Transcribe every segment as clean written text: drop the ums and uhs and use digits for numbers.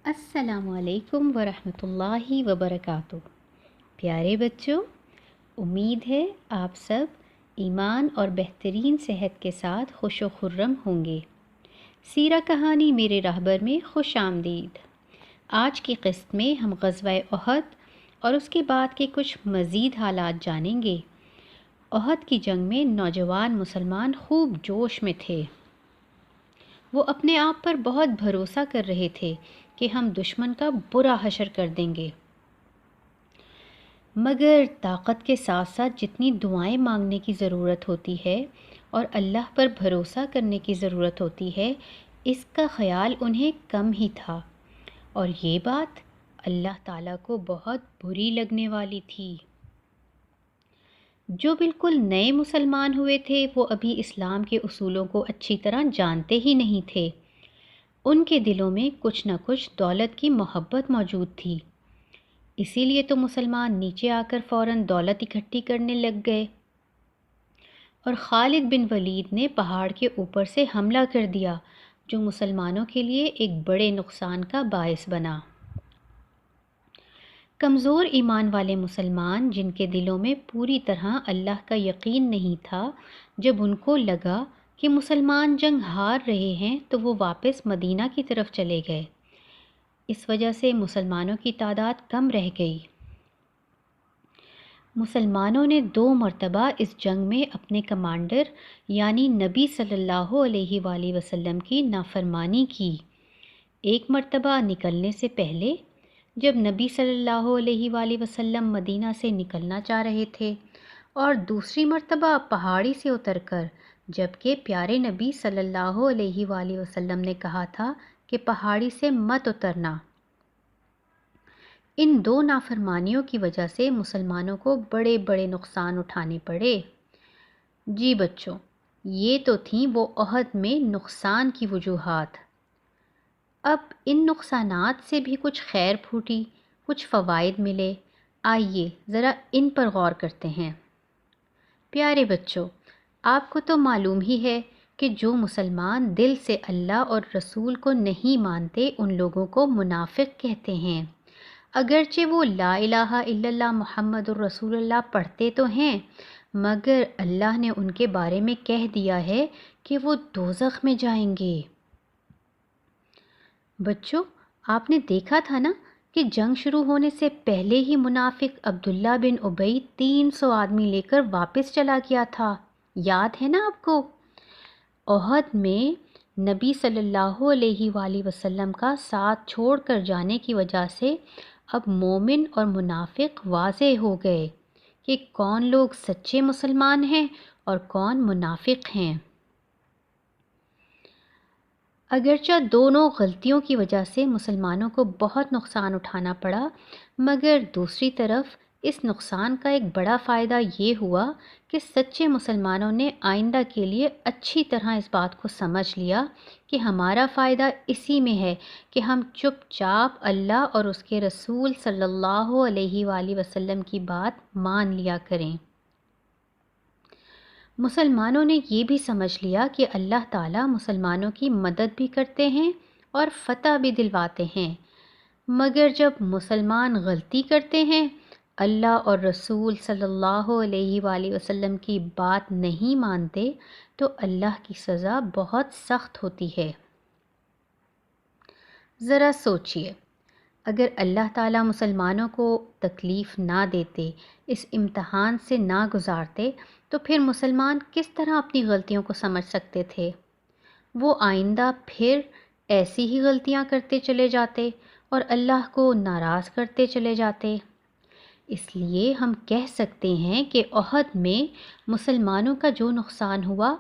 السلام علیکم ورحمۃ اللہ وبرکاتہ۔ پیارے بچوں، امید ہے آپ سب ایمان اور بہترین صحت کے ساتھ خوش و خرم ہوں گے۔ سیرہ کہانی میرے راہبر میں خوش آمدید۔ آج کی قسط میں ہم غزوہ احد اور اس کے بعد کے کچھ مزید حالات جانیں گے۔ احد کی جنگ میں نوجوان مسلمان خوب جوش میں تھے۔ وہ اپنے آپ پر بہت بھروسہ کر رہے تھے کہ ہم دشمن کا برا حشر کر دیں گے، مگر طاقت کے ساتھ ساتھ جتنی دعائیں مانگنے کی ضرورت ہوتی ہے اور اللہ پر بھروسہ کرنے کی ضرورت ہوتی ہے، اس کا خیال انہیں کم ہی تھا، اور یہ بات اللہ تعالیٰ کو بہت بری لگنے والی تھی۔ جو بالکل نئے مسلمان ہوئے تھے وہ ابھی اسلام کے اصولوں کو اچھی طرح جانتے ہی نہیں تھے۔ ان کے دلوں میں کچھ نہ کچھ دولت کی محبت موجود تھی، اسی لیے تو مسلمان نیچے آ کر فوراً دولت اکٹھی کرنے لگ گئے، اور خالد بن ولید نے پہاڑ کے اوپر سے حملہ کر دیا، جو مسلمانوں کے لیے ایک بڑے نقصان کا باعث بنا۔ کمزور ایمان والے مسلمان جن کے دلوں میں پوری طرح اللہ کا یقین نہیں تھا، جب ان کو لگا کہ مسلمان جنگ ہار رہے ہیں تو وہ واپس مدینہ کی طرف چلے گئے۔ اس وجہ سے مسلمانوں کی تعداد کم رہ گئی۔ مسلمانوں نے 2 مرتبہ اس جنگ میں اپنے کمانڈر یعنی نبی صلی اللہ علیہ وآلہ وسلم کی نافرمانی کی۔ ایک مرتبہ نکلنے سے پہلے، جب نبی صلی اللہ علیہ وآلہ وسلم مدینہ سے نکلنا چاہ رہے تھے، اور دوسری مرتبہ پہاڑی سے اتر کر، جبکہ پیارے نبی صلی اللہ علیہ وآلہ وسلم نے کہا تھا کہ پہاڑی سے مت اترنا۔ ان 2 نافرمانیوں کی وجہ سے مسلمانوں کو بڑے بڑے نقصان اٹھانے پڑے۔ جی بچوں، یہ تو تھیں وہ احد میں نقصان کی وجوہات۔ اب ان نقصانات سے بھی کچھ خیر پھوٹی، کچھ فوائد ملے۔ آئیے ذرا ان پر غور کرتے ہیں۔ پیارے بچوں، آپ کو تو معلوم ہی ہے کہ جو مسلمان دل سے اللہ اور رسول کو نہیں مانتے ان لوگوں کو منافق کہتے ہیں۔ اگرچہ وہ لا الہ الا اللہ محمد الرسول اللہ پڑھتے تو ہیں، مگر اللہ نے ان کے بارے میں کہہ دیا ہے کہ وہ دوزخ میں جائیں گے۔ بچوں، آپ نے دیکھا تھا نا کہ جنگ شروع ہونے سے پہلے ہی منافق عبداللہ بن ابی 300 آدمی لے کر واپس چلا گیا تھا، یاد ہے نا آپ کو؟ احد میں نبی صلی اللہ علیہ وآلہ وسلم کا ساتھ چھوڑ کر جانے کی وجہ سے اب مومن اور منافق واضح ہو گئے کہ کون لوگ سچے مسلمان ہیں اور کون منافق ہیں۔ اگرچہ دونوں غلطیوں کی وجہ سے مسلمانوں کو بہت نقصان اٹھانا پڑا، مگر دوسری طرف اس نقصان کا ایک بڑا فائدہ یہ ہوا کہ سچے مسلمانوں نے آئندہ کے لیے اچھی طرح اس بات کو سمجھ لیا کہ ہمارا فائدہ اسی میں ہے کہ ہم چپ چاپ اللہ اور اس کے رسول صلی اللہ علیہ وآلہ وسلم کی بات مان لیا کریں۔ مسلمانوں نے یہ بھی سمجھ لیا کہ اللہ تعالیٰ مسلمانوں کی مدد بھی کرتے ہیں اور فتح بھی دلواتے ہیں، مگر جب مسلمان غلطی کرتے ہیں، اللہ اور رسول صلی اللہ علیہ وآلہ وسلم کی بات نہیں مانتے، تو اللہ کی سزا بہت سخت ہوتی ہے۔ ذرا سوچئے، اگر اللہ تعالیٰ مسلمانوں کو تکلیف نہ دیتے، اس امتحان سے نہ گزارتے، تو پھر مسلمان کس طرح اپنی غلطیوں کو سمجھ سکتے تھے؟ وہ آئندہ پھر ایسی ہی غلطیاں کرتے چلے جاتے اور اللہ کو ناراض کرتے چلے جاتے۔ اس لیے ہم کہہ سکتے ہیں کہ احد میں مسلمانوں کا جو نقصان ہوا،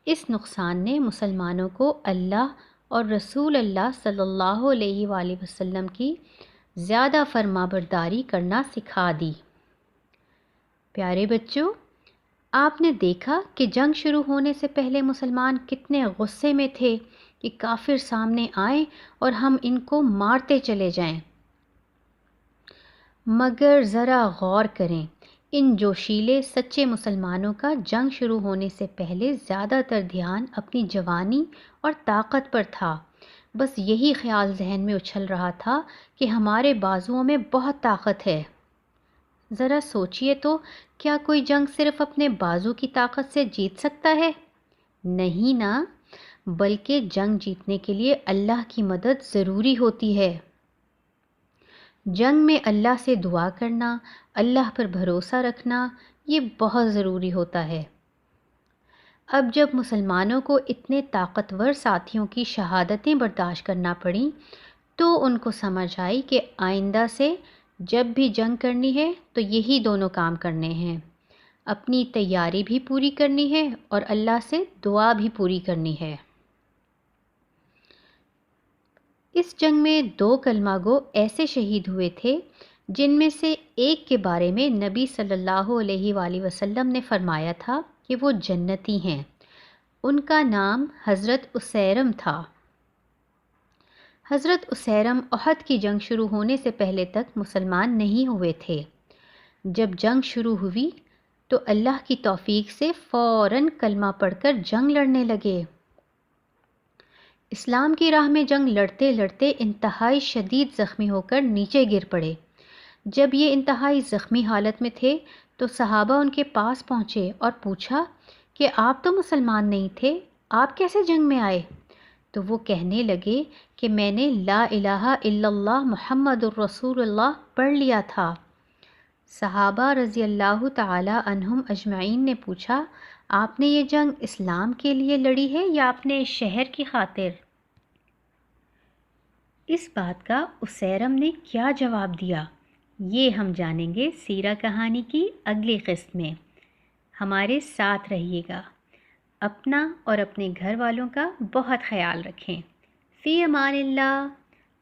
اس نقصان نے مسلمانوں کو اللہ اور رسول اللہ صلی اللہ علیہ وآلہ وسلم کی زیادہ فرما برداری کرنا سکھا دی۔ پیارے بچوں، آپ نے دیکھا کہ جنگ شروع ہونے سے پہلے مسلمان کتنے غصے میں تھے کہ کافر سامنے آئیں اور ہم ان کو مارتے چلے جائیں۔ مگر ذرا غور کریں، ان جوشیلے سچے مسلمانوں کا جنگ شروع ہونے سے پہلے زیادہ تر دھیان اپنی جوانی اور طاقت پر تھا، بس یہی خیال ذہن میں اچھل رہا تھا کہ ہمارے بازوؤں میں بہت طاقت ہے۔ ذرا سوچئے تو، کیا کوئی جنگ صرف اپنے بازو کی طاقت سے جیت سکتا ہے؟ نہیں نا، بلکہ جنگ جیتنے کے لیے اللہ کی مدد ضروری ہوتی ہے۔ جنگ میں اللہ سے دعا کرنا، اللہ پر بھروسہ رکھنا، یہ بہت ضروری ہوتا ہے۔ اب جب مسلمانوں کو اتنے طاقتور ساتھیوں کی شہادتیں برداشت کرنا پڑیں، تو ان کو سمجھ آئی کہ آئندہ سے جب بھی جنگ کرنی ہے تو یہی دونوں کام کرنے ہیں، اپنی تیاری بھی پوری کرنی ہے اور اللہ سے دعا بھی پوری کرنی ہے۔ اس جنگ میں 2 کلمہ گو ایسے شہید ہوئے تھے جن میں سے ایک کے بارے میں نبی صلی اللہ علیہ وآلہ وسلم نے فرمایا تھا کہ وہ جنتی ہیں۔ ان کا نام حضرت اسیرم تھا۔ حضرت اسیرم احد کی جنگ شروع ہونے سے پہلے تک مسلمان نہیں ہوئے تھے۔ جب جنگ شروع ہوئی تو اللہ کی توفیق سے فوراً کلمہ پڑھ کر جنگ لڑنے لگے۔ اسلام کی راہ میں جنگ لڑتے لڑتے انتہائی شدید زخمی ہو کر نیچے گر پڑے۔ جب یہ انتہائی زخمی حالت میں تھے تو صحابہ ان کے پاس پہنچے اور پوچھا کہ آپ تو مسلمان نہیں تھے، آپ کیسے جنگ میں آئے؟ تو وہ کہنے لگے کہ میں نے لا الہ الا اللہ محمد الرسول اللہ پڑھ لیا تھا۔ صحابہ رضی اللہ تعالی عنہم اجمعین نے پوچھا، آپ نے یہ جنگ اسلام کے لیے لڑی ہے یا اپنے شہر کی خاطر؟ اس بات کا اسیرم نے کیا جواب دیا، یہ ہم جانیں گے سیرہ کہانی کی اگلی قسط میں۔ ہمارے ساتھ رہیے گا، اپنا اور اپنے گھر والوں کا بہت خیال رکھیں۔ فی امان اللہ۔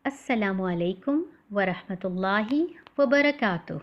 السلام علیکم ورحمۃ اللہ وبرکاتہ۔